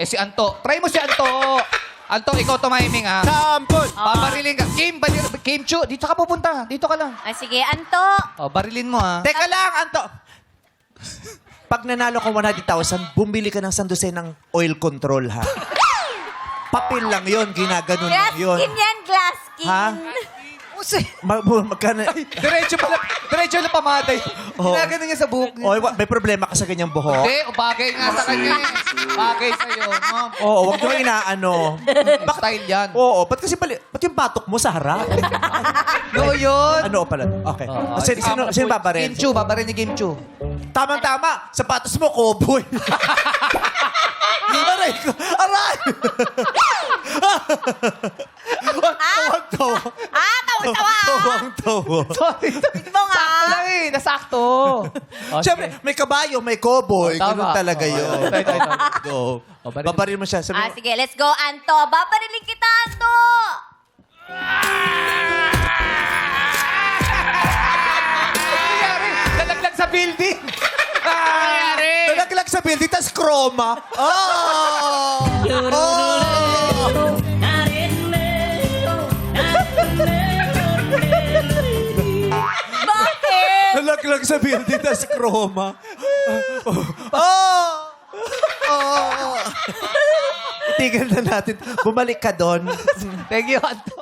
Eh, si Anto. Try mo si Anto. Anto, ikaw tumahiming, ha? Sampol! Babariling ka. Kim Chu, dito ka pupunta. Dito ka lang. Ah, sige, Anto. Oh, barilin mo, ha? Teka lang, Anto. Pag nanalo ka 100,000, bumili ka ng sandusen ng oil control, ha? Papel lang yon, ginaganon Glass lang yun. skin yan, glass skin. Ha? Magkano? Diretso na pamaday. Oo. Ginagano niya sa buhok niya. Oy, may problema ka sa ganyang buhok? Hindi, o bagay nga sa kanya. Bagay sa'yo. No? Oo, wag mo inaano. Style yan. Oo, ba't kasi ba't yung batok mo sa harap? No, yun. Ano pala? Okay. Sino babaril? Kim Chu, babaril ni Kim Chu. Tamang-tama. Sapatos mo, cowboy. Aray ko. Aray! Tawang-tawa. Ah, tawa-tawa. Tawang-tawa. Sorry. Mo nga. Sakto lang eh. Nasakto. Siyempre, may kabayo, may cowboy. Oh, tama. Ganun talaga Oh, yun. ito. Go. Oh, barilin. Babaril mo siya. Sabi Ah, mo, sige, let's go, Anto. Babariling kita, Anto. Nangyari? Nalaglag sa building. Nangyari? nalaglag sa building, tas chroma. Oh! Oh! Bakit? Nalaglag sa building, tas chroma. Oh! Oh! Tigil na natin. Bumalik ka doon. Thank you, Anto.